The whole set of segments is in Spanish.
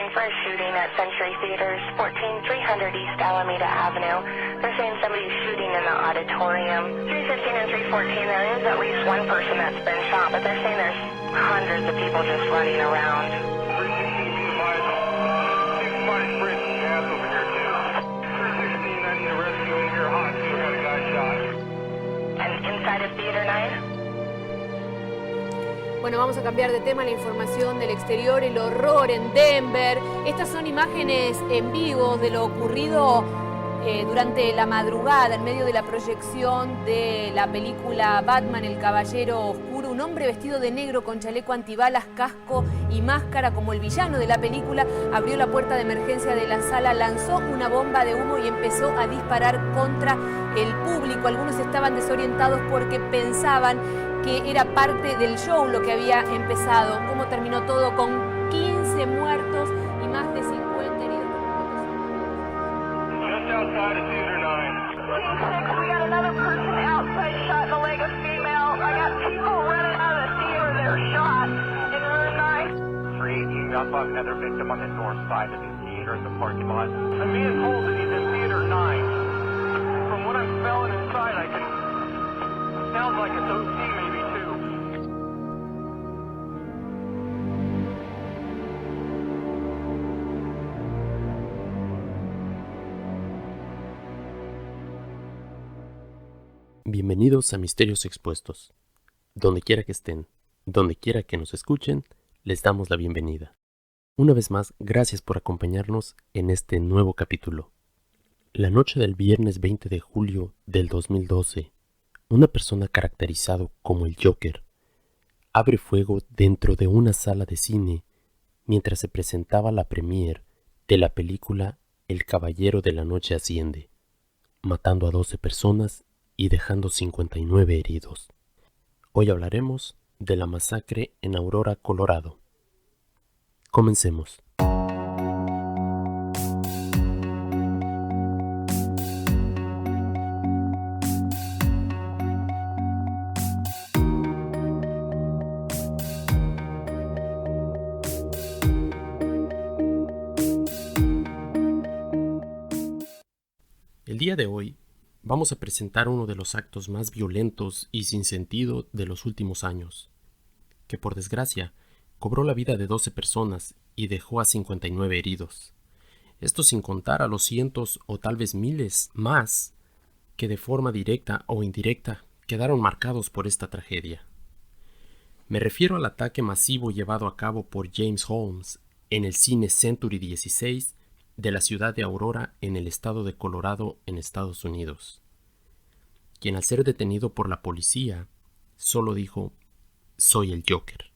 reporting for a shooting at Century Theaters, 14300 East Alameda Avenue. They're saying somebody's shooting in the auditorium. 315 and 314, there is at least one person that's been shot, but they're saying there's hundreds of people just running around. 316, be advised. Somebody's breathing gas over here, too. 316, I need a rescue in here hot. We got a guy shot. And inside of Theater 9? Bueno, vamos a cambiar de tema, la información del exterior, el horror en Denver. Estas son imágenes en vivo de lo ocurrido durante la madrugada, en medio de la proyección de la película Batman, el Caballero Oscuro. Un hombre vestido de negro con chaleco antibalas, casco y máscara como el villano de la película abrió la puerta de emergencia de la sala, lanzó una bomba de humo y empezó a disparar contra el público. Algunos estaban desorientados porque pensaban que era parte del show lo que había empezado. ¿Cómo terminó todo? Con 15 muertos y más de 50 heridos. Just outside of Theater 9. We got another person outside shot in the leg, a female. I got people running out of the theater that are shot in room 9. 318, we also have another victim on the north side of the theater in the parking lot. I'm being told that he's in Theater 9. From what I'm smelling inside, I can... Sounds like it's OC maybe too. Bienvenidos a Misterios Expuestos. Donde quiera que estén, donde quiera que nos escuchen, les damos la bienvenida. Una vez más, gracias por acompañarnos en este nuevo capítulo. La noche del viernes 20 de julio del 2012, una persona caracterizado como el Joker abre fuego dentro de una sala de cine mientras se presentaba la premiere de la película El Caballero de la Noche Asciende, matando a 12 personas y dejando 59 heridos. Hoy hablaremos de la masacre en Aurora, Colorado. Comencemos. El día de hoy vamos a presentar uno de los actos más violentos y sin sentido de los últimos años, que por desgracia cobró la vida de 12 personas y dejó a 59 heridos. Esto sin contar a los cientos o tal vez miles más que de forma directa o indirecta quedaron marcados por esta tragedia. Me refiero al ataque masivo llevado a cabo por James Holmes en el cine Century 16 de la ciudad de Aurora en el estado de Colorado en Estados Unidos, quien al ser detenido por la policía solo dijo: "Soy el Joker".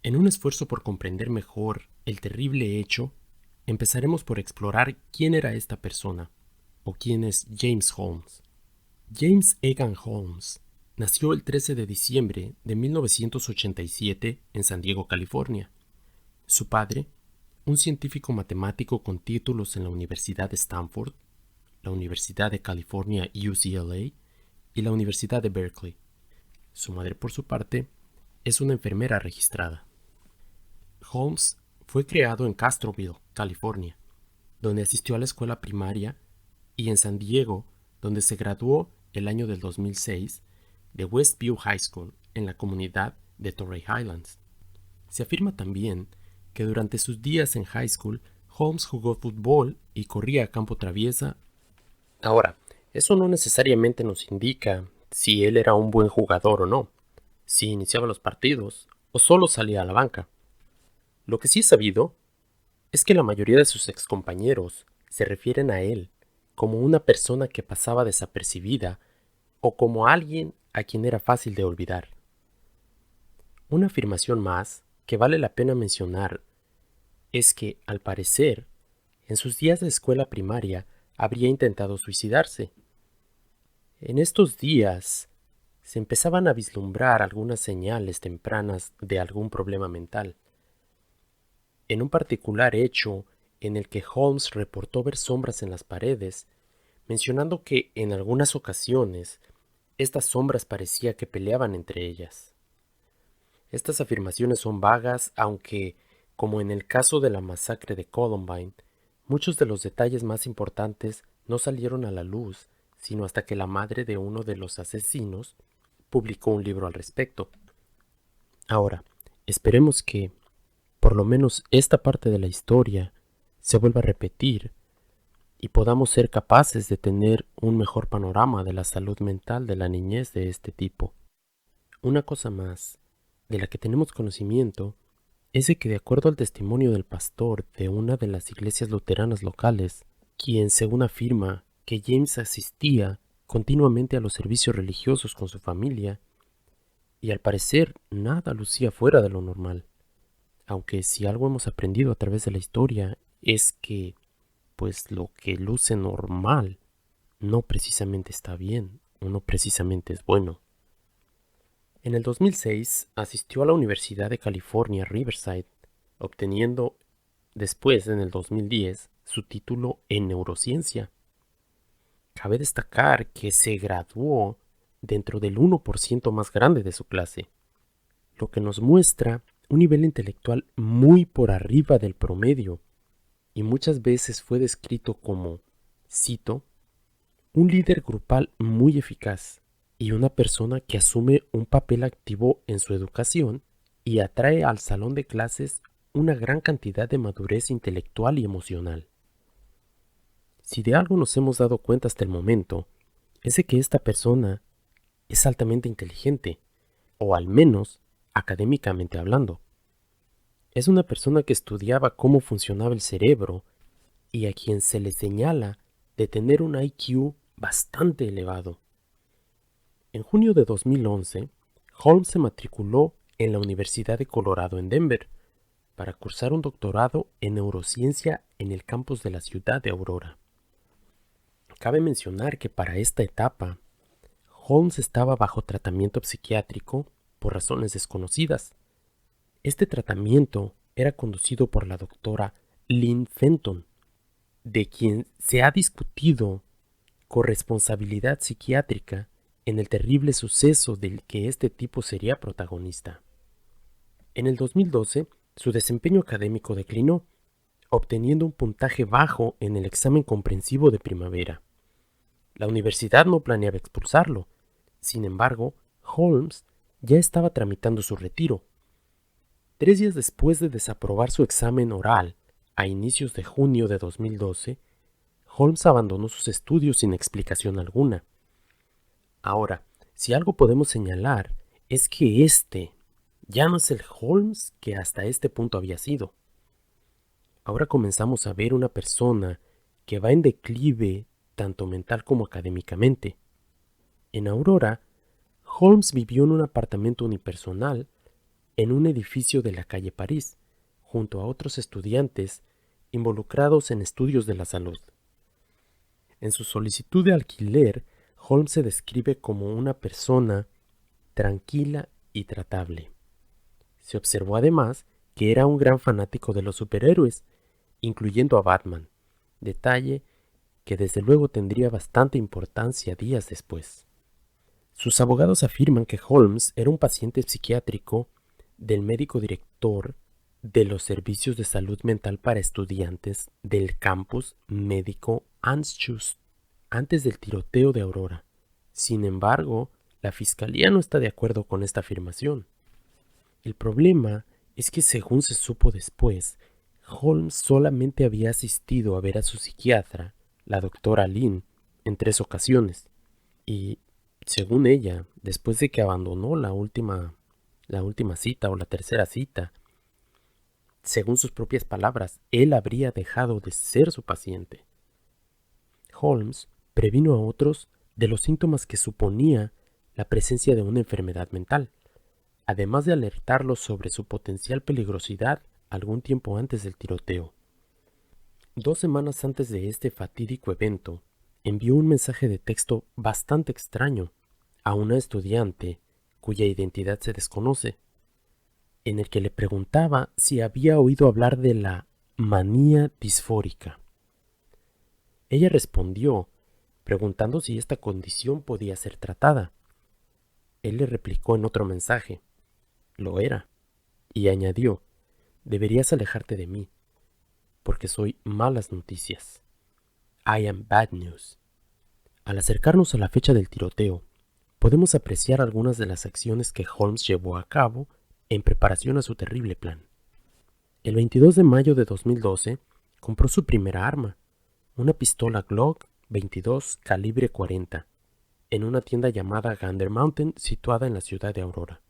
En un esfuerzo por comprender mejor el terrible hecho, empezaremos por explorar quién era esta persona, o quién es James Holmes. James Egan Holmes nació el 13 de diciembre de 1987 en San Diego, California. Su padre, un científico matemático con títulos en la Universidad de Stanford, la Universidad de California UCLA y la Universidad de Berkeley. Su madre, por su parte, es una enfermera registrada. Holmes fue criado en Castroville, California, donde asistió a la escuela primaria, y en San Diego, donde se graduó el año del 2006 de Westview High School en la comunidad de Torrey Highlands. Se afirma también que durante sus días en high school, Holmes jugó fútbol y corría a campo traviesa. Ahora, eso no necesariamente nos indica si él era un buen jugador o no, si iniciaba los partidos o solo salía a la banca. Lo que sí es sabido es que la mayoría de sus excompañeros se refieren a él como una persona que pasaba desapercibida o como alguien a quien era fácil de olvidar. Una afirmación más que vale la pena mencionar es que, al parecer, en sus días de escuela primaria habría intentado suicidarse. En estos días se empezaban a vislumbrar algunas señales tempranas de algún problema mental. En un particular hecho en el que Holmes reportó ver sombras en las paredes, mencionando que en algunas ocasiones estas sombras parecía que peleaban entre ellas. Estas afirmaciones son vagas, aunque Como en el caso de la masacre de Columbine, muchos de los detalles más importantes no salieron a la luz sino hasta que la madre de uno de los asesinos publicó un libro al respecto. Ahora, esperemos que, por lo menos esta parte de la historia, se vuelva a repetir y podamos ser capaces de tener un mejor panorama de la salud mental de la niñez de este tipo. Una cosa más, de la que tenemos conocimiento, es de que de acuerdo al testimonio del pastor de una de las iglesias luteranas locales, quien según afirma que James asistía continuamente a los servicios religiosos con su familia, y al parecer nada lucía fuera de lo normal. Aunque si algo hemos aprendido a través de la historia es que, pues lo que luce normal no precisamente está bien, o no precisamente es bueno. En el 2006 asistió a la Universidad de California, Riverside, obteniendo después, en el 2010, su título en neurociencia. Cabe destacar que se graduó dentro del 1% más grande de su clase, lo que nos muestra un nivel intelectual muy por arriba del promedio, y muchas veces fue descrito como, cito, un líder grupal muy eficaz y una persona que asume un papel activo en su educación y atrae al salón de clases una gran cantidad de madurez intelectual y emocional. Si de algo nos hemos dado cuenta hasta el momento, es de que esta persona es altamente inteligente, o al menos académicamente hablando. Es una persona que estudiaba cómo funcionaba el cerebro y a quien se le señala de tener un IQ bastante elevado. En junio de 2011, Holmes se matriculó en la Universidad de Colorado en Denver para cursar un doctorado en neurociencia en el campus de la ciudad de Aurora. Cabe mencionar que para esta etapa, Holmes estaba bajo tratamiento psiquiátrico por razones desconocidas. Este tratamiento era conducido por la doctora Lynn Fenton, de quien se ha discutido corresponsabilidad psiquiátrica en el terrible suceso del que este tipo sería protagonista. En el 2012, su desempeño académico declinó, obteniendo un puntaje bajo en el examen comprensivo de primavera. La universidad no planeaba expulsarlo. Sin embargo, Holmes ya estaba tramitando su retiro. 3 días después de desaprobar su examen oral, a inicios de junio de 2012, Holmes abandonó sus estudios sin explicación alguna. Ahora, si algo podemos señalar es que este ya no es el Holmes que hasta este punto había sido. Ahora comenzamos a ver una persona que va en declive tanto mental como académicamente. En Aurora, Holmes vivió en un apartamento unipersonal en un edificio de la calle París, junto a otros estudiantes involucrados en estudios de la salud. En su solicitud de alquiler, Holmes se describe como una persona tranquila y tratable. Se observó además que era un gran fanático de los superhéroes, incluyendo a Batman, detalle que desde luego tendría bastante importancia días después. Sus abogados afirman que Holmes era un paciente psiquiátrico del médico director de los servicios de salud mental para estudiantes del campus médico Anschutz antes del tiroteo de Aurora. Sin embargo, la fiscalía no está de acuerdo con esta afirmación. El problema es que, según se supo después, Holmes solamente había asistido a ver a su psiquiatra, la doctora Lynn, en 3 ocasiones. Y, según ella, después de que abandonó la última cita o la tercera cita, según sus propias palabras, él habría dejado de ser su paciente. Holmes previno a otros de los síntomas que suponía la presencia de una enfermedad mental, además de alertarlos sobre su potencial peligrosidad algún tiempo antes del tiroteo. 2 semanas antes de este fatídico evento, envió un mensaje de texto bastante extraño a una estudiante cuya identidad se desconoce, en el que le preguntaba si había oído hablar de la manía disfórica. Ella respondió, preguntando si esta condición podía ser tratada. Él le replicó en otro mensaje, lo era, y añadió, deberías alejarte de mí, porque soy malas noticias. I am bad news. Al acercarnos a la fecha del tiroteo, podemos apreciar algunas de las acciones que Holmes llevó a cabo en preparación a su terrible plan. El 22 de mayo de 2012, compró su primera arma, una pistola Glock 22 calibre 40, en una tienda llamada Gander Mountain, situada en la ciudad de Aurora.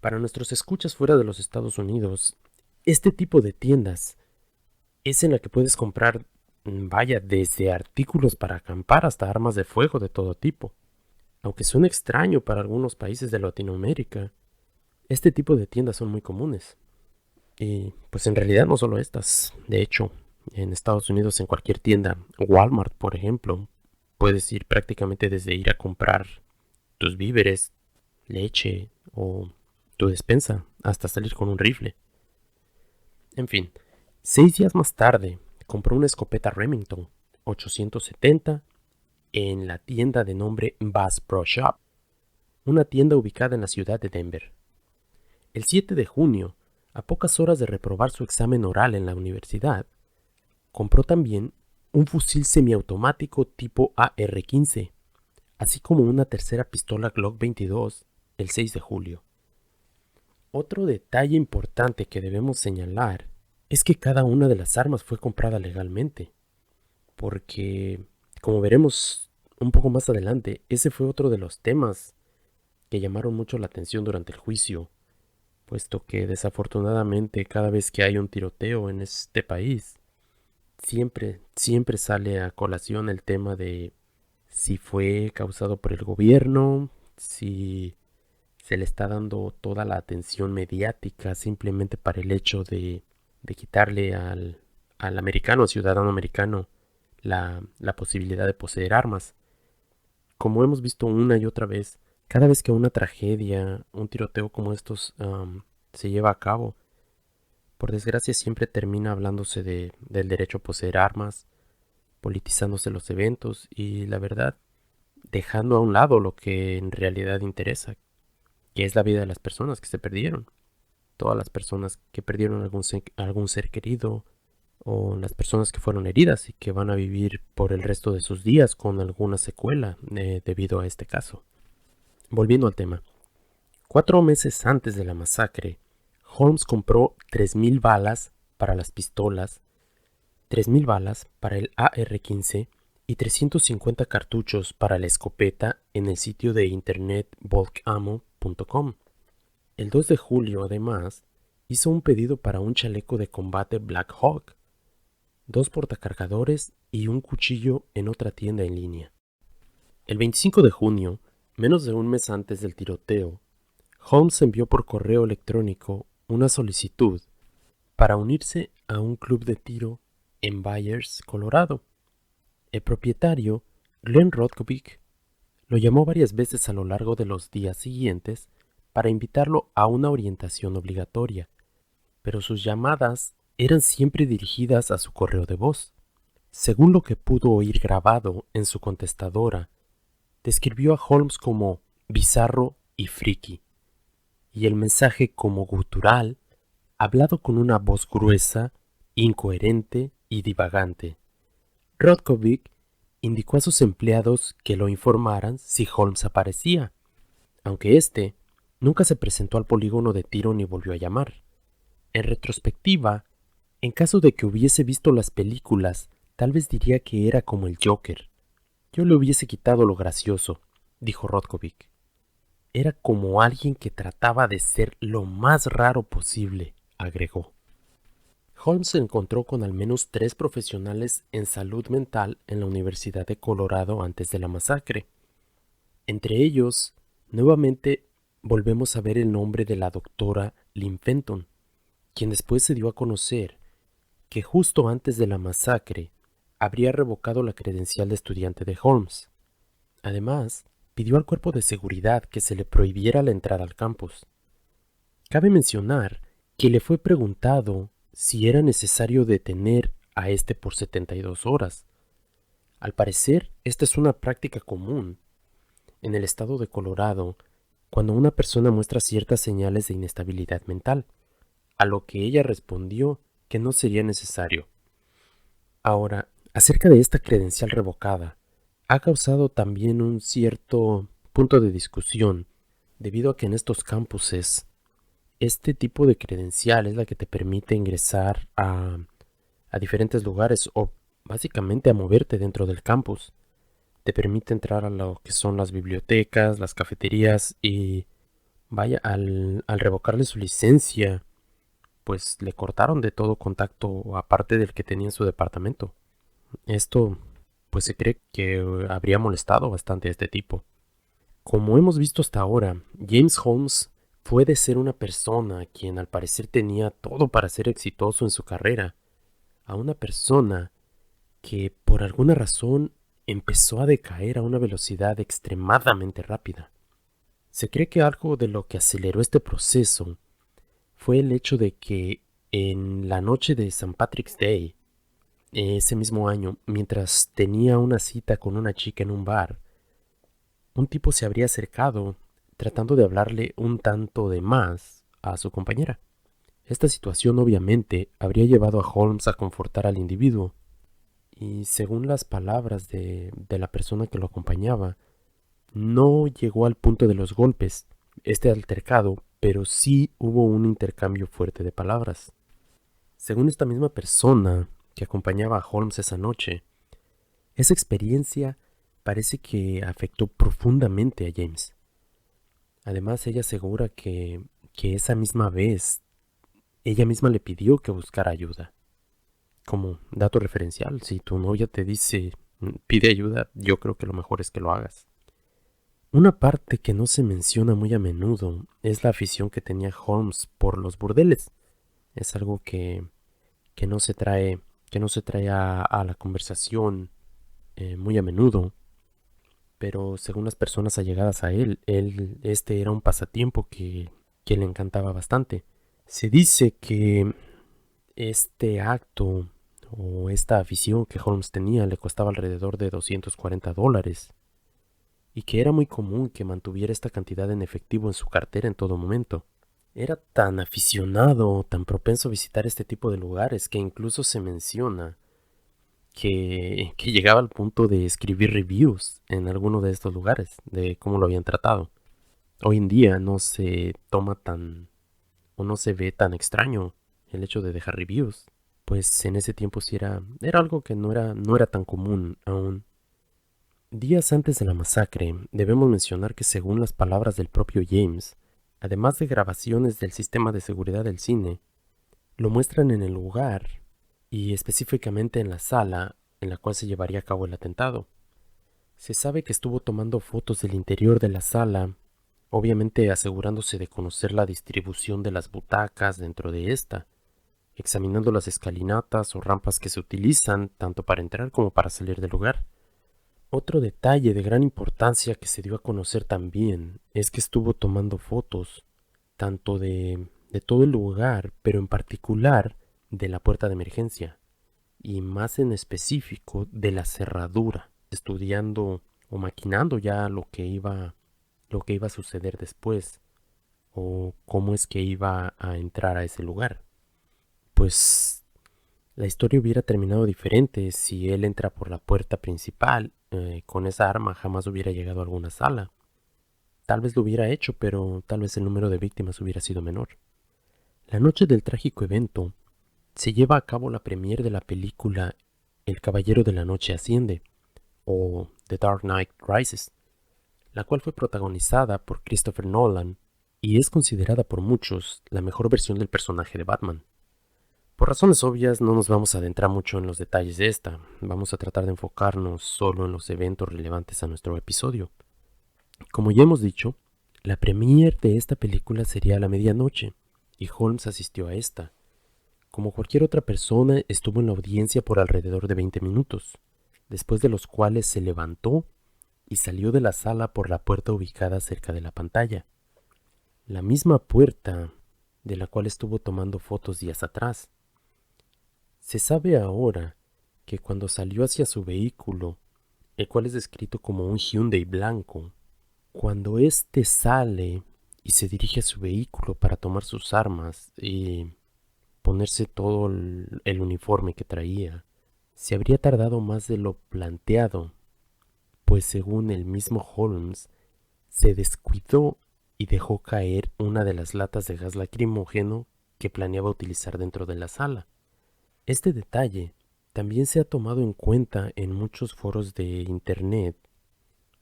Para nuestros escuchas fuera de los Estados Unidos, este tipo de tiendas es en la que puedes comprar, desde artículos para acampar hasta armas de fuego de todo tipo. Aunque suene extraño para algunos países de Latinoamérica, este tipo de tiendas son muy comunes. Y pues en realidad no solo estas. De hecho, en Estados Unidos, en cualquier tienda, Walmart por ejemplo, puedes ir prácticamente desde ir a comprar tus víveres, leche o tu despensa, hasta salir con un rifle. En fin, 6 días más tarde, compró una escopeta Remington 870 en la tienda de nombre Bass Pro Shop, una tienda ubicada en la ciudad de Denver. El 7 de junio, a pocas horas de reprobar su examen oral en la universidad, compró también un fusil semiautomático tipo AR-15, así como una tercera pistola Glock 22 el 6 de julio. Otro detalle importante que debemos señalar es que cada una de las armas fue comprada legalmente, porque, como veremos un poco más adelante, ese fue otro de los temas que llamaron mucho la atención durante el juicio, puesto que desafortunadamente cada vez que hay un tiroteo en este país, siempre sale a colación el tema de si fue causado por el gobierno, si se le está dando toda la atención mediática simplemente para el hecho de quitarle al americano, ciudadano americano, la posibilidad de poseer armas. Como hemos visto una y otra vez, cada vez que una tragedia, un tiroteo como estos se lleva a cabo, por desgracia siempre termina hablándose del derecho a poseer armas, politizándose los eventos y, la verdad, dejando a un lado lo que en realidad interesa, que es la vida de las personas que se perdieron. Todas las personas que perdieron algún ser querido, o las personas que fueron heridas y que van a vivir por el resto de sus días con alguna secuela debido a este caso. Volviendo al tema. 4 meses antes de la masacre, Holmes compró 3,000 balas para las pistolas, 3,000 balas para el AR-15 y 350 cartuchos para la escopeta en el sitio de internet bulkammo.com. El 2 de julio, además, hizo un pedido para un chaleco de combate Black Hawk, 2 portacargadores y un cuchillo en otra tienda en línea. El 25 de junio, menos de un mes antes del tiroteo, Holmes envió por correo electrónico una solicitud para unirse a un club de tiro en Byers, Colorado. El propietario, Glenn Rodkovic, lo llamó varias veces a lo largo de los días siguientes para invitarlo a una orientación obligatoria, pero sus llamadas eran siempre dirigidas a su correo de voz. Según lo que pudo oír grabado en su contestadora, describió a Holmes como bizarro y friki, y el mensaje como gutural, hablado con una voz gruesa, incoherente y divagante. Rodkovic indicó a sus empleados que lo informaran si Holmes aparecía, aunque éste nunca se presentó al polígono de tiro ni volvió a llamar. En retrospectiva, en caso de que hubiese visto las películas, tal vez diría que era como el Joker. Yo le hubiese quitado lo gracioso, dijo Rodkovic. Era como alguien que trataba de ser lo más raro posible, agregó. Holmes se encontró con al menos 3 profesionales en salud mental en la Universidad de Colorado antes de la masacre. Entre ellos, nuevamente volvemos a ver el nombre de la doctora Lynn Fenton, quien después se dio a conocer que justo antes de la masacre habría revocado la credencial de estudiante de Holmes. Además, pidió al cuerpo de seguridad que se le prohibiera la entrada al campus. Cabe mencionar que le fue preguntado si era necesario detener a este por 72 horas. Al parecer, esta es una práctica común en el estado de Colorado cuando una persona muestra ciertas señales de inestabilidad mental, a lo que ella respondió que no sería necesario. Ahora, acerca de esta credencial revocada, ha causado también un cierto punto de discusión, debido a que en estos campuses, este tipo de credencial es la que te permite ingresar a diferentes lugares o básicamente a moverte dentro del campus. Te permite entrar a lo que son las bibliotecas, las cafeterías y vaya, al revocarle su licencia, pues le cortaron de todo contacto aparte del que tenía en su departamento. Esto, pues se cree que habría molestado bastante a este tipo. Como hemos visto hasta ahora, James Holmes fue de ser una persona quien al parecer tenía todo para ser exitoso en su carrera, a una persona que por alguna razón empezó a decaer a una velocidad extremadamente rápida. Se cree que algo de lo que aceleró este proceso fue el hecho de que en la noche de St. Patrick's Day, ese mismo año, mientras tenía una cita con una chica en un bar, un tipo se habría acercado tratando de hablarle un tanto de más a su compañera. Esta situación obviamente habría llevado a Holmes a confortar al individuo, y según las palabras de la persona que lo acompañaba, no llegó al punto de los golpes, este altercado, pero sí hubo un intercambio fuerte de palabras. Según esta misma persona que acompañaba a Holmes esa noche, esa experiencia parece que afectó profundamente a James. Además, ella asegura que esa misma vez, ella misma le pidió que buscara ayuda. Como dato referencial, si tu novia te dice pide ayuda, yo creo que lo mejor es que lo hagas. Una parte que no se menciona muy a menudo es la afición que tenía Holmes por los burdeles. Es algo que no se trae a la conversación muy a menudo, pero según las personas allegadas a él, este era un pasatiempo que le encantaba bastante. Se dice que este acto o esta afición que Holmes tenía le costaba alrededor de $240 y que era muy común que mantuviera esta cantidad en efectivo en su cartera en todo momento. Era tan aficionado, tan propenso a visitar este tipo de lugares que incluso se menciona que llegaba al punto de escribir reviews en alguno de estos lugares de cómo lo habían tratado. Hoy en día no se toma tan o no se ve tan extraño el hecho de dejar reviews, pues en ese tiempo sí era algo que no era tan común aún. Días antes de la masacre, debemos mencionar que según las palabras del propio James, además de grabaciones del sistema de seguridad del cine, lo muestran en el lugar y específicamente en la sala en la cual se llevaría a cabo el atentado. Se sabe que estuvo tomando fotos del interior de la sala, obviamente asegurándose de conocer la distribución de las butacas dentro de esta, examinando las escalinatas o rampas que se utilizan tanto para entrar como para salir del lugar. Otro detalle de gran importancia que se dio a conocer también es que estuvo tomando fotos tanto de todo el lugar, pero en particular de la puerta de emergencia y más en específico de la cerradura, estudiando o maquinando ya lo que iba a suceder después o cómo es que iba a entrar a ese lugar. Pues la historia hubiera terminado diferente si él entra por la puerta principal. Con esa arma jamás hubiera llegado a alguna sala. Tal vez lo hubiera hecho, pero tal vez el número de víctimas hubiera sido menor. La noche del trágico evento se lleva a cabo la premiere de la película El Caballero de la Noche Asciende, o The Dark Knight Rises, la cual fue protagonizada por Christopher Nolan y es considerada por muchos la mejor versión del personaje de Batman. Por razones obvias no nos vamos a adentrar mucho en los detalles de esta, vamos a tratar de enfocarnos solo en los eventos relevantes a nuestro episodio. Como ya hemos dicho, la premiere de esta película sería a la medianoche, y Holmes asistió a esta. Como cualquier otra persona, estuvo en la audiencia por alrededor de 20 minutos, después de los cuales se levantó y salió de la sala por la puerta ubicada cerca de la pantalla. La misma puerta de la cual estuvo tomando fotos días atrás. Se sabe ahora que cuando salió hacia su vehículo, el cual es descrito como un Hyundai blanco, cuando éste sale y se dirige a su vehículo para tomar sus armas, ponerse todo el uniforme que traía, se habría tardado más de lo planteado, pues según el mismo Holmes, se descuidó y dejó caer una de las latas de gas lacrimógeno que planeaba utilizar dentro de la sala. Este detalle también se ha tomado en cuenta en muchos foros de internet,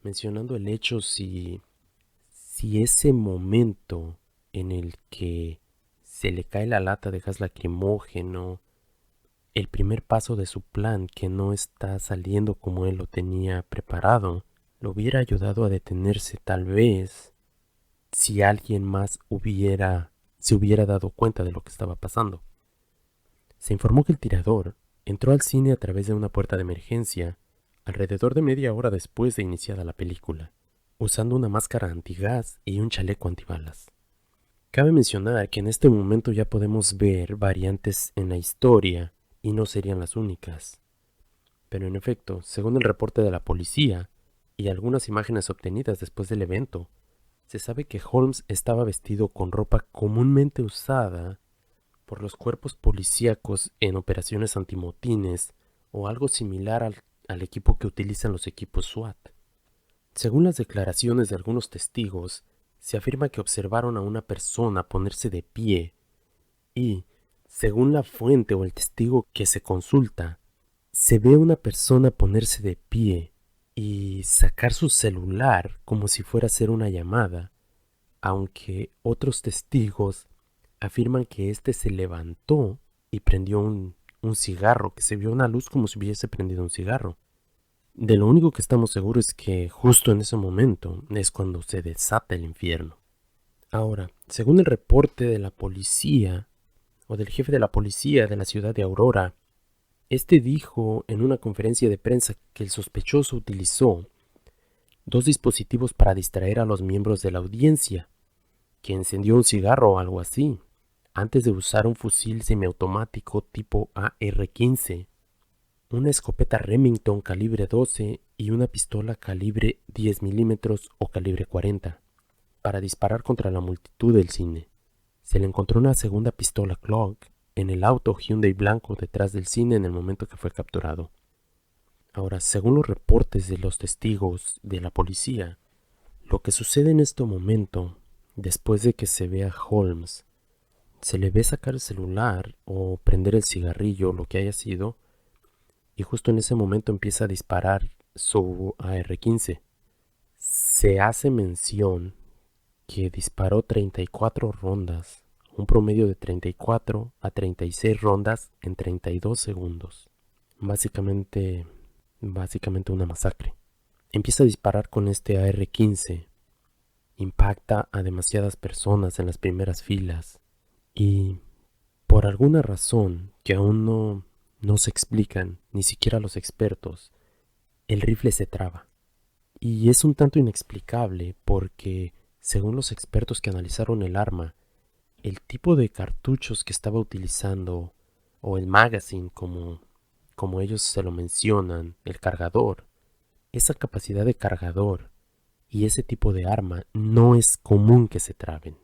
mencionando el hecho si ese momento en el que se le cae la lata de gas lacrimógeno, el primer paso de su plan que no está saliendo como él lo tenía preparado, lo hubiera ayudado a detenerse tal vez si alguien más se hubiera dado cuenta de lo que estaba pasando. Se informó que el tirador entró al cine a través de una puerta de emergencia alrededor de media hora después de iniciada la película, usando una máscara antigás y un chaleco antibalas. Cabe mencionar que en este momento ya podemos ver variantes en la historia y no serían las únicas. Pero en efecto, según el reporte de la policía y algunas imágenes obtenidas después del evento, se sabe que Holmes estaba vestido con ropa comúnmente usada por los cuerpos policíacos en operaciones antimotines o algo similar al equipo que utilizan los equipos SWAT. Según las declaraciones de algunos testigos, se afirma que observaron a una persona ponerse de pie y, según la fuente o el testigo que se consulta, se ve a una persona ponerse de pie y sacar su celular como si fuera a hacer una llamada, aunque otros testigos afirman que éste se levantó y prendió un cigarro, que se vio una luz como si hubiese prendido un cigarro. De lo único que estamos seguros es que justo en ese momento es cuando se desata el infierno. Ahora, según el reporte de la policía, o del jefe de la policía de la ciudad de Aurora, este dijo en una conferencia de prensa que el sospechoso utilizó 2 dispositivos para distraer a los miembros de la audiencia, que encendió un cigarro o algo así, antes de usar un fusil semiautomático tipo AR-15, una escopeta Remington calibre 12 y una pistola calibre 10 milímetros o calibre 40, para disparar contra la multitud del cine. Se le encontró una segunda pistola Glock en el auto Hyundai blanco detrás del cine en el momento que fue capturado. Ahora, según los reportes de los testigos de la policía, lo que sucede en este momento, después de que se ve a Holmes, se le ve sacar el celular o prender el cigarrillo, lo que haya sido, y justo en ese momento empieza a disparar su AR-15. Se hace mención que disparó 34 rondas, un promedio de 34 a 36 rondas en 32 segundos. Básicamente una masacre. Empieza a disparar con este AR-15, impacta a demasiadas personas en las primeras filas y por alguna razón que aún no se explican, ni siquiera los expertos, el rifle se traba. Y es un tanto inexplicable porque, según los expertos que analizaron el arma, el tipo de cartuchos que estaba utilizando, o el magazine como ellos se lo mencionan, el cargador, esa capacidad de cargador y ese tipo de arma no es común que se traben.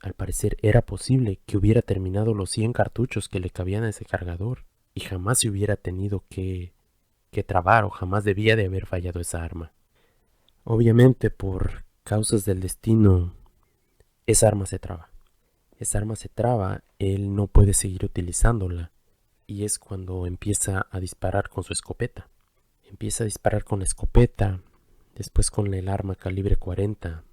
Al parecer era posible que hubiera terminado los 100 cartuchos que le cabían a ese cargador y jamás se hubiera tenido que trabar o jamás debía de haber fallado esa arma. Obviamente por causas del destino, esa arma se traba. Esa arma se traba, él no puede seguir utilizándola y es cuando empieza a disparar con su escopeta. Empieza a disparar con la escopeta, después con el arma calibre 40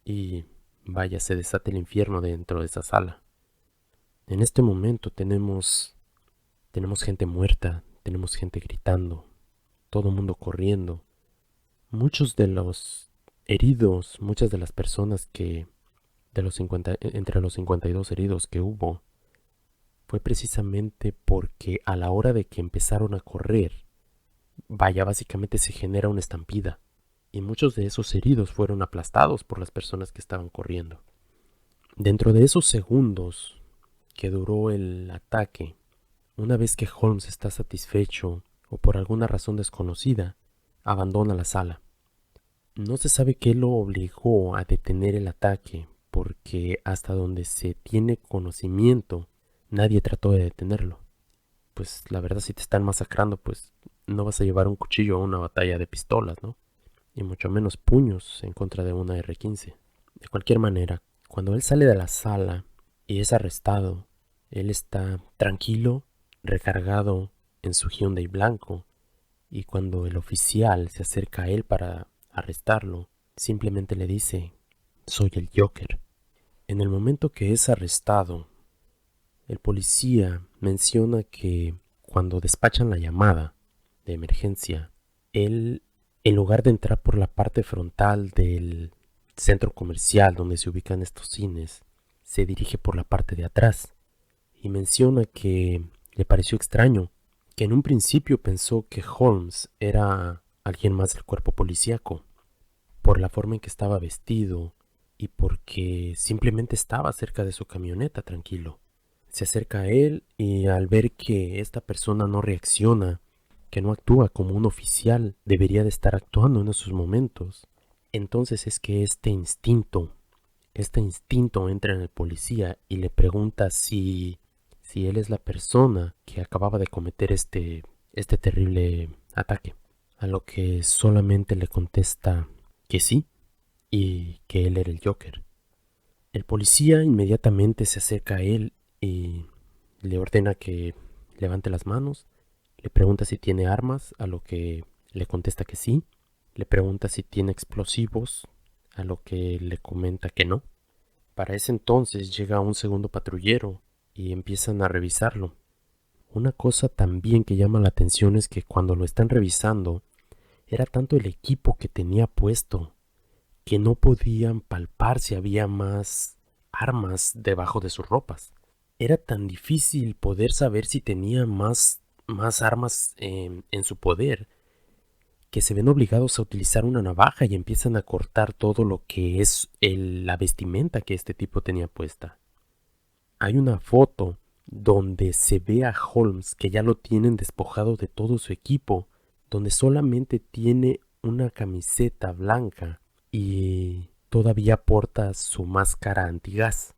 y vaya, se desata el infierno dentro de esa sala. En este momento tenemos gente muerta, tenemos gente gritando, todo el mundo corriendo. Muchos de los heridos, muchas de las personas entre los 52 heridos que hubo, fue precisamente porque a la hora de que empezaron a correr, básicamente se genera una estampida. Y muchos de esos heridos fueron aplastados por las personas que estaban corriendo. Dentro de esos segundos que duró el ataque, una vez que Holmes está satisfecho o por alguna razón desconocida, abandona la sala. No se sabe qué lo obligó a detener el ataque, porque hasta donde se tiene conocimiento, nadie trató de detenerlo. Pues la verdad, si te están masacrando, pues no vas a llevar un cuchillo a una batalla de pistolas, ¿no? Y mucho menos puños en contra de una R-15. De cualquier manera, cuando él sale de la sala y es arrestado, él está tranquilo, recargado en su Hyundai blanco, y cuando el oficial se acerca a él para arrestarlo, simplemente le dice: soy el Joker. En el momento que es arrestado, el policía menciona que cuando despachan la llamada de emergencia, él, en lugar de entrar por la parte frontal del centro comercial donde se ubican estos cines, se dirige por la parte de atrás y menciona que le pareció extraño, que en un principio pensó que Holmes era alguien más del cuerpo policíaco, por la forma en que estaba vestido y porque simplemente estaba cerca de su camioneta tranquilo. Se acerca a él y al ver que esta persona no reacciona, que no actúa como un oficial debería de estar actuando en esos momentos, entonces es que este instinto entra en el policía y le pregunta si él es la persona que acababa de cometer este terrible ataque. A lo que solamente le contesta que sí y que él era el Joker. El policía inmediatamente se acerca a él y le ordena que levante las manos. Le pregunta si tiene armas, a lo que le contesta que sí. Le pregunta si tiene explosivos, a lo que le comenta que no. Para ese entonces llega un segundo patrullero y empiezan a revisarlo. Una cosa también que llama la atención es que cuando lo están revisando, era tanto el equipo que tenía puesto que no podían palpar si había más armas debajo de sus ropas. Era tan difícil poder saber si tenía más armas en su poder, que se ven obligados a utilizar una navaja y empiezan a cortar todo lo que es la vestimenta que este tipo tenía puesta. Hay una foto donde se ve a Holmes que ya lo tienen despojado de todo su equipo, donde solamente tiene una camiseta blanca y todavía porta su máscara antigás.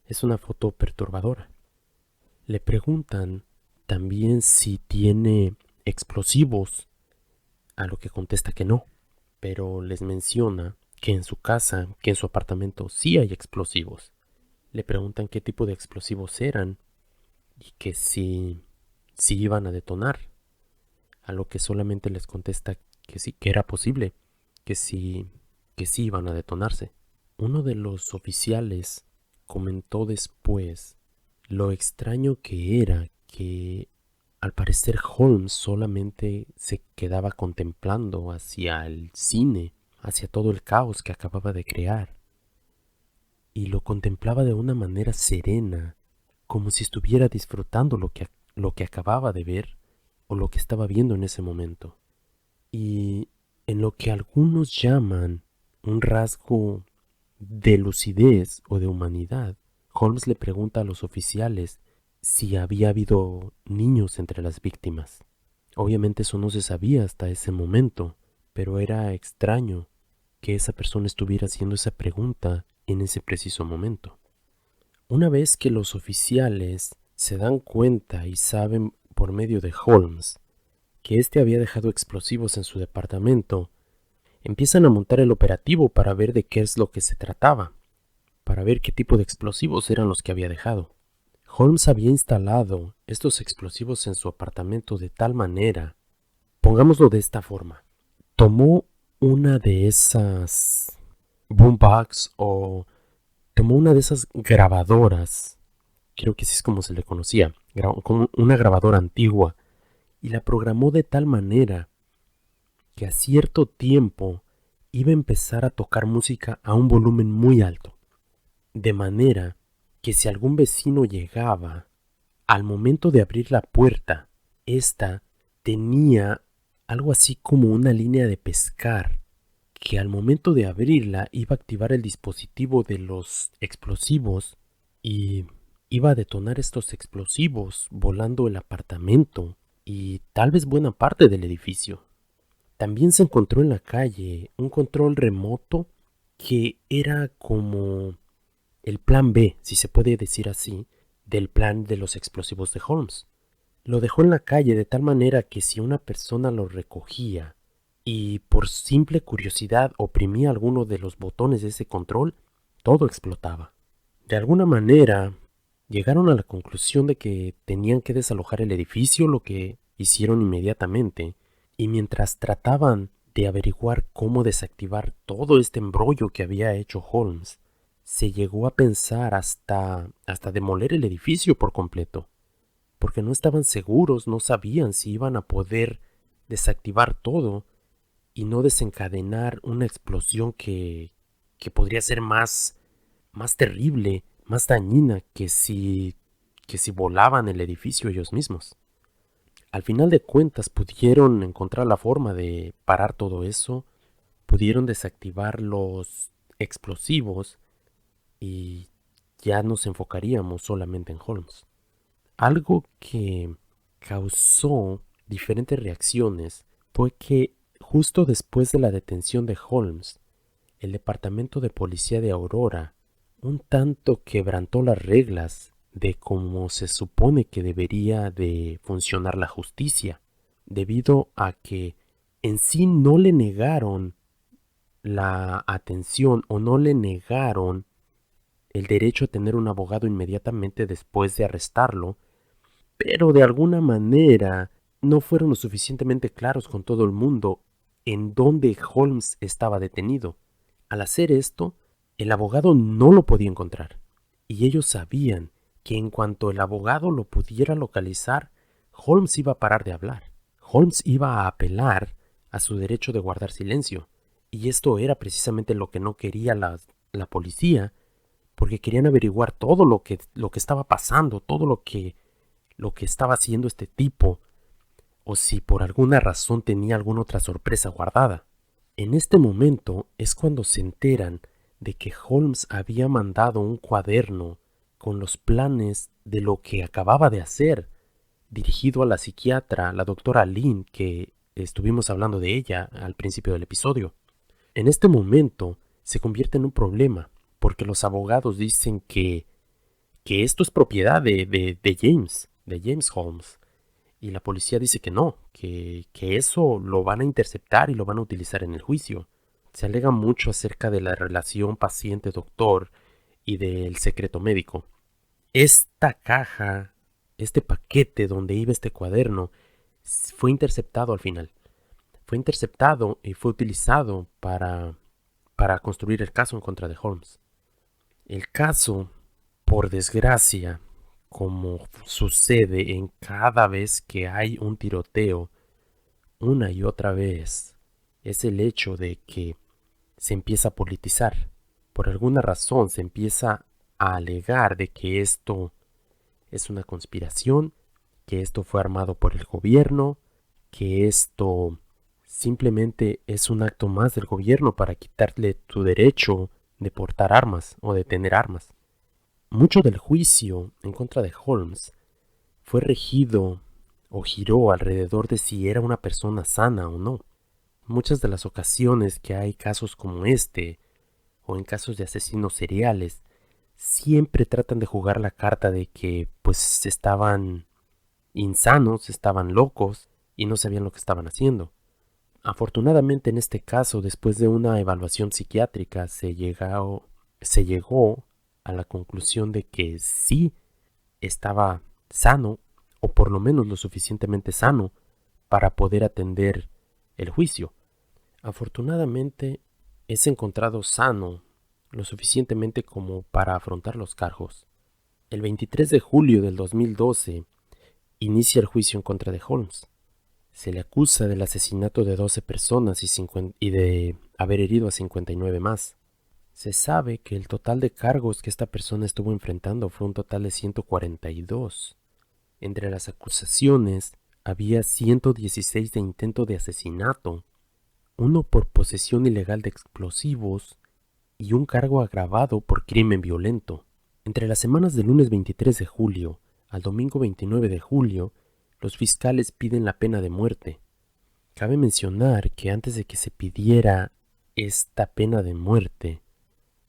Es una foto perturbadora. Le preguntan también si tiene explosivos, a lo que contesta que no, pero les menciona que en su casa, que en su apartamento sí hay explosivos. Le preguntan qué tipo de explosivos eran y que si iban a detonar, a lo que solamente les contesta que sí, que era posible, que sí iban a detonarse. Uno de los oficiales comentó después lo extraño que era que al parecer Holmes solamente se quedaba contemplando hacia el cine, hacia todo el caos que acababa de crear, y lo contemplaba de una manera serena, como si estuviera disfrutando lo que acababa de ver o lo que estaba viendo en ese momento. Y en lo que algunos llaman un rasgo de lucidez o de humanidad, Holmes le pregunta a los oficiales si había habido niños entre las víctimas. Obviamente eso no se sabía hasta ese momento, pero era extraño que esa persona estuviera haciendo esa pregunta en ese preciso momento. Una vez que los oficiales se dan cuenta y saben por medio de Holmes que éste había dejado explosivos en su departamento, empiezan a montar el operativo para ver de qué es lo que se trataba, para ver qué tipo de explosivos eran los que había dejado. Holmes había instalado estos explosivos en su apartamento de tal manera, pongámoslo de esta forma, tomó una de esas boombox o tomó una de esas grabadoras, creo que así es como se le conocía, como una grabadora antigua, y la programó de tal manera que a cierto tiempo iba a empezar a tocar música a un volumen muy alto, de manera que si algún vecino llegaba, al momento de abrir la puerta, esta tenía algo así como una línea de pescar, que al momento de abrirla iba a activar el dispositivo de los explosivos y iba a detonar estos explosivos volando el apartamento y tal vez buena parte del edificio. También se encontró en la calle un control remoto que era como el plan B, si se puede decir así, del plan de los explosivos de Holmes. Lo dejó en la calle de tal manera que si una persona lo recogía y por simple curiosidad oprimía alguno de los botones de ese control, todo explotaba. De alguna manera, llegaron a la conclusión de que tenían que desalojar el edificio, lo que hicieron inmediatamente, y mientras trataban de averiguar cómo desactivar todo este embrollo que había hecho Holmes, se llegó a pensar hasta demoler el edificio por completo, porque no estaban seguros, no sabían si iban a poder desactivar todo y no desencadenar una explosión que podría ser más terrible, más dañina que si volaban el edificio ellos mismos. Al final de cuentas pudieron encontrar la forma de parar todo eso, pudieron desactivar los explosivos y ya nos enfocaríamos solamente en Holmes. Algo que causó diferentes reacciones fue que justo después de la detención de Holmes, el departamento de policía de Aurora un tanto quebrantó las reglas de cómo se supone que debería de funcionar la justicia, debido a que en sí no le negaron la atención o no le negaron el derecho a tener un abogado inmediatamente después de arrestarlo, pero de alguna manera no fueron lo suficientemente claros con todo el mundo en dónde Holmes estaba detenido. Al hacer esto, el abogado no lo podía encontrar, y ellos sabían que en cuanto el abogado lo pudiera localizar, Holmes iba a parar de hablar. Holmes iba a apelar a su derecho de guardar silencio, y esto era precisamente lo que no quería la policía, porque querían averiguar todo lo que estaba pasando, todo lo que estaba haciendo este tipo, o si por alguna razón tenía alguna otra sorpresa guardada. En este momento es cuando se enteran de que Holmes había mandado un cuaderno con los planes de lo que acababa de hacer, dirigido a la psiquiatra, la doctora Lynn, que estuvimos hablando de ella al principio del episodio. En este momento se convierte en un problema, porque los abogados dicen que esto es propiedad de James Holmes, y la policía dice que no, que eso lo van a interceptar y lo van a utilizar en el juicio. Se alega mucho acerca de la relación paciente-doctor y del secreto médico. Esta caja, este paquete donde iba este cuaderno, fue interceptado al final. Fue interceptado y fue utilizado para construir el caso en contra de Holmes. El caso, por desgracia, como sucede en cada vez que hay un tiroteo, una y otra vez, es el hecho de que se empieza a politizar. Por alguna razón se empieza a alegar de que esto es una conspiración, que esto fue armado por el gobierno, que esto simplemente es un acto más del gobierno para quitarle tu derecho de portar armas o de tener armas. Mucho del juicio en contra de Holmes fue regido o giró alrededor de si era una persona sana o no. Muchas de las ocasiones que hay casos como este, o en casos de asesinos seriales, siempre tratan de jugar la carta de que pues estaban insanos, estaban locos y no sabían lo que estaban haciendo. Afortunadamente en este caso, después de una evaluación psiquiátrica, se llegó a la conclusión de que sí estaba sano, o por lo menos lo suficientemente sano para poder atender el juicio. Afortunadamente es encontrado sano lo suficientemente como para afrontar los cargos. El 23 de julio del 2012 inicia el juicio en contra de Holmes. Se le acusa del asesinato de 12 personas y de haber herido a 59 más. Se sabe que el total de cargos que esta persona estuvo enfrentando fue un total de 142. Entre las acusaciones había 116 de intento de asesinato, uno por posesión ilegal de explosivos y un cargo agravado por crimen violento. Entre las semanas del lunes 23 de julio al domingo 29 de julio, los fiscales piden la pena de muerte. Cabe mencionar que antes de que se pidiera esta pena de muerte,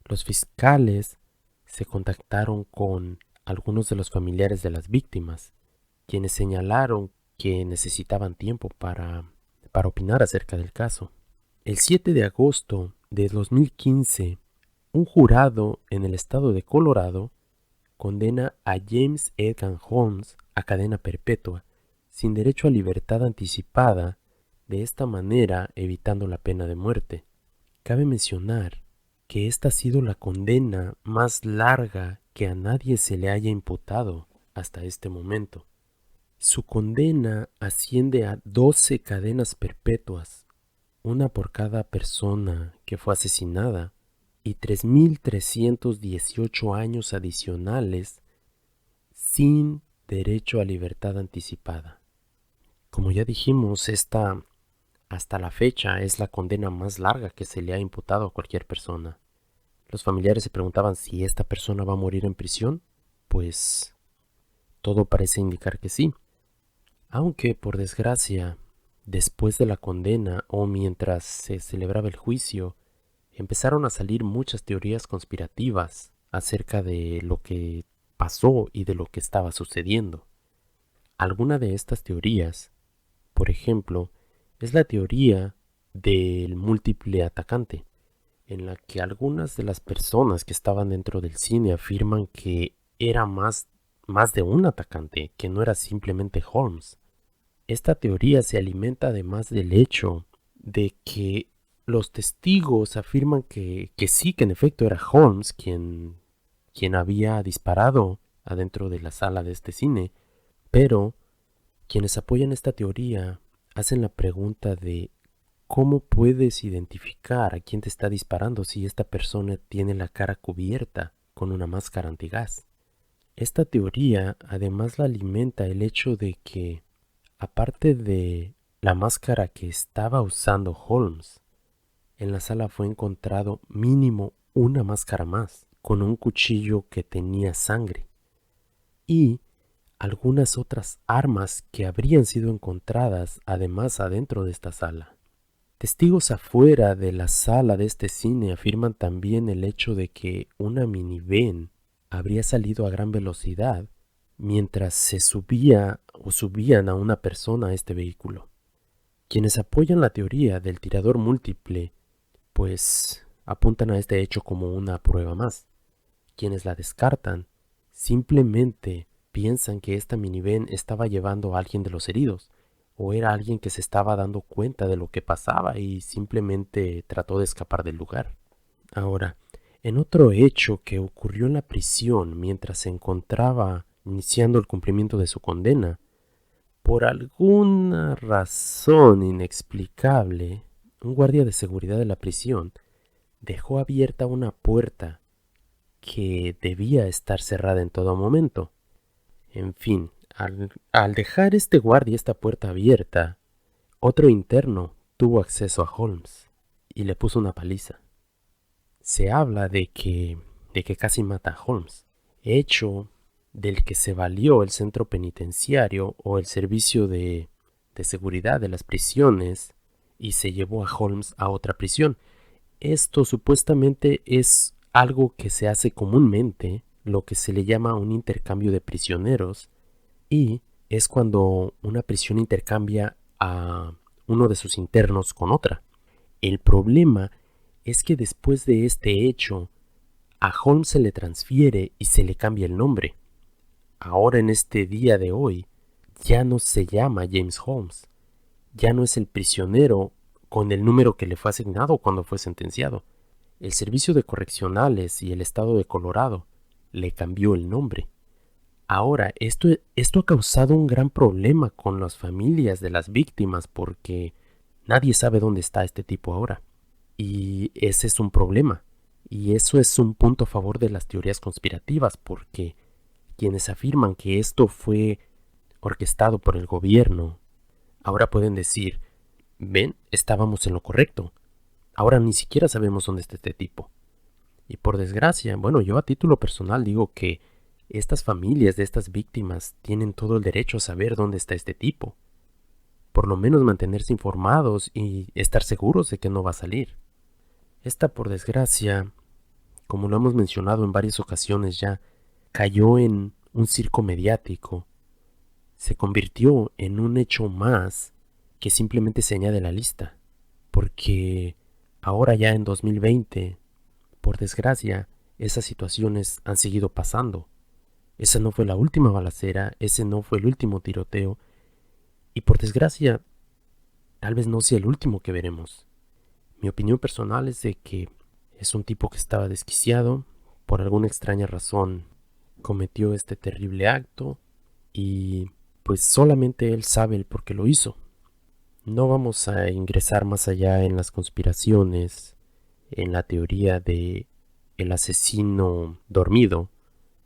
los fiscales se contactaron con algunos de los familiares de las víctimas, quienes señalaron que necesitaban tiempo para opinar acerca del caso. El 7 de agosto de 2015, un jurado en el estado de Colorado condena a James Edgar Holmes a cadena perpetua, sin derecho a libertad anticipada, de esta manera evitando la pena de muerte. Cabe mencionar que esta ha sido la condena más larga que a nadie se le haya imputado hasta este momento. Su condena asciende a 12 cadenas perpetuas, una por cada persona que fue asesinada, y 3.318 años adicionales sin derecho a libertad anticipada. Como ya dijimos, esta hasta la fecha es la condena más larga que se le ha imputado a cualquier persona. Los familiares se preguntaban si esta persona va a morir en prisión. Pues todo parece indicar que sí. Aunque, por desgracia, después de la condena o mientras se celebraba el juicio, empezaron a salir muchas teorías conspirativas acerca de lo que pasó y de lo que estaba sucediendo. Alguna de estas teorías, por ejemplo, es la teoría del múltiple atacante, en la que algunas de las personas que estaban dentro del cine afirman que era más de un atacante, que no era simplemente Holmes. Esta teoría se alimenta además del hecho de que los testigos afirman que sí, que en efecto era Holmes quien había disparado adentro de la sala de este cine, pero quienes apoyan esta teoría hacen la pregunta de ¿cómo puedes identificar a quién te está disparando si esta persona tiene la cara cubierta con una máscara antigás? Esta teoría además la alimenta el hecho de que, aparte de la máscara que estaba usando Holmes, en la sala fue encontrado mínimo una máscara más, con un cuchillo que tenía sangre, y algunas otras armas que habrían sido encontradas además adentro de esta sala. Testigos afuera de la sala de este cine afirman también el hecho de que una minivan habría salido a gran velocidad mientras se subían a una persona a este vehículo. Quienes apoyan la teoría del tirador múltiple, pues apuntan a este hecho como una prueba más. Quienes la descartan simplemente piensan que esta minivan estaba llevando a alguien de los heridos, o era alguien que se estaba dando cuenta de lo que pasaba y simplemente trató de escapar del lugar. Ahora, en otro hecho que ocurrió en la prisión mientras se encontraba iniciando el cumplimiento de su condena, por alguna razón inexplicable, un guardia de seguridad de la prisión dejó abierta una puerta que debía estar cerrada en todo momento. En fin, al dejar este guardia esta puerta abierta, otro interno tuvo acceso a Holmes y le puso una paliza. Se habla de que casi mata a Holmes, hecho del que se valió el centro penitenciario o el servicio de seguridad de las prisiones y se llevó a Holmes a otra prisión. Esto supuestamente es algo que se hace comúnmente, lo que se le llama un intercambio de prisioneros, y es cuando una prisión intercambia a uno de sus internos con otra. El problema es que después de este hecho, a Holmes se le transfiere y se le cambia el nombre. Ahora, en este día de hoy, ya no se llama James Holmes. Ya no es el prisionero con el número que le fue asignado cuando fue sentenciado. El Servicio de Correccionales y el Estado de Colorado le cambió el nombre. Ahora, esto ha causado un gran problema con las familias de las víctimas porque nadie sabe dónde está este tipo ahora. Y ese es un problema. Y eso es un punto a favor de las teorías conspirativas porque quienes afirman que esto fue orquestado por el gobierno, ahora pueden decir, ven, estábamos en lo correcto. Ahora ni siquiera sabemos dónde está este tipo. Y por desgracia, bueno, yo a título personal digo que estas familias de estas víctimas tienen todo el derecho a saber dónde está este tipo. Por lo menos mantenerse informados y estar seguros de que no va a salir. Esta, por desgracia, como lo hemos mencionado en varias ocasiones ya, cayó en un circo mediático, se convirtió en un hecho más que simplemente se añade a la lista, porque ahora ya en 2020, por desgracia, esas situaciones han seguido pasando. Esa no fue la última balacera, ese no fue el último tiroteo, y por desgracia, tal vez no sea el último que veremos. Mi opinión personal es de que es un tipo que estaba desquiciado, por alguna extraña razón cometió este terrible acto, y pues solamente él sabe el por qué lo hizo. No vamos a ingresar más allá en las conspiraciones, en la teoría de el asesino dormido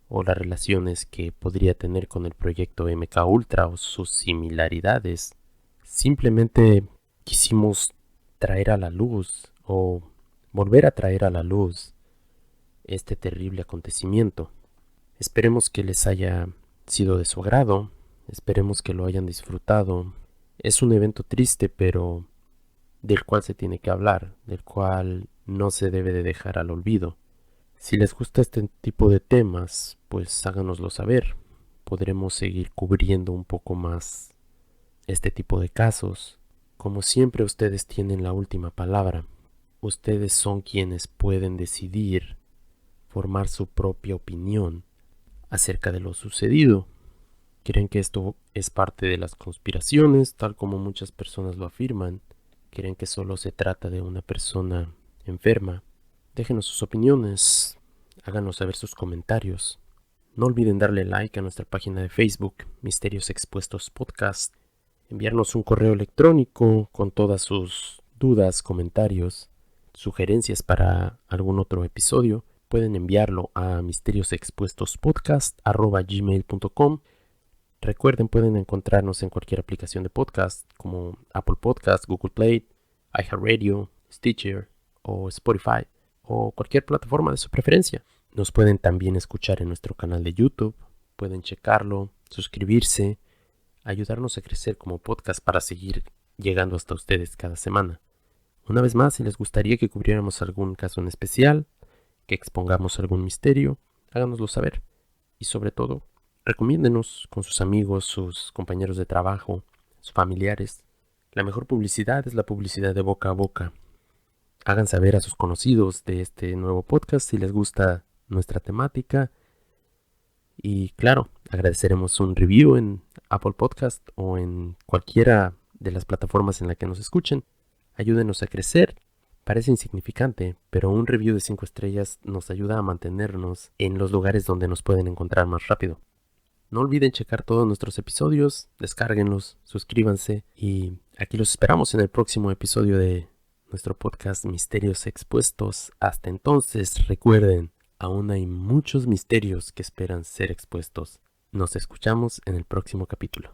o las relaciones que podría tener con el proyecto MK Ultra o sus similaridades. Simplemente quisimos traer a la luz o volver a traer a la luz este terrible acontecimiento. Esperemos que les haya sido de su agrado, esperemos que lo hayan disfrutado. Es un evento triste, pero del cual se tiene que hablar, del cual no se debe de dejar al olvido. Si les gusta este tipo de temas, pues háganoslo saber. Podremos seguir cubriendo un poco más este tipo de casos. Como siempre, ustedes tienen la última palabra. Ustedes son quienes pueden decidir formar su propia opinión acerca de lo sucedido. ¿Creen que esto es parte de las conspiraciones, tal como muchas personas lo afirman? ¿Creen que solo se trata de una persona enferma? Déjenos sus opiniones, háganos saber sus comentarios. No olviden darle like a nuestra página de Facebook, Misterios Expuestos Podcast, enviarnos un correo electrónico con todas sus dudas, comentarios, sugerencias para algún otro episodio. Pueden enviarlo a misteriosexpuestospodcast@gmail.com. Recuerden, pueden encontrarnos en cualquier aplicación de podcast como Apple Podcast, Google Play, iHeartRadio, Stitcher o Spotify o cualquier plataforma de su preferencia. Nos pueden también escuchar en nuestro canal de YouTube, pueden checarlo, suscribirse, ayudarnos a crecer como podcast para seguir llegando hasta ustedes cada semana. Una vez más, si les gustaría que cubriéramos algún caso en especial, que expongamos algún misterio, háganoslo saber. Y sobre todo, recomiéndenos con sus amigos, sus compañeros de trabajo, sus familiares. La mejor publicidad es la publicidad de boca a boca. Hagan saber a sus conocidos de este nuevo podcast si les gusta nuestra temática. Y claro, agradeceremos un review en Apple Podcast o en cualquiera de las plataformas en la que nos escuchen. Ayúdenos a crecer. Parece insignificante, pero un review de 5 estrellas nos ayuda a mantenernos en los lugares donde nos pueden encontrar más rápido. No olviden checar todos nuestros episodios, descárguenlos, suscríbanse y aquí los esperamos en el próximo episodio de nuestro podcast Misterios Expuestos. Hasta entonces, recuerden, aún hay muchos misterios que esperan ser expuestos. Nos escuchamos en el próximo capítulo.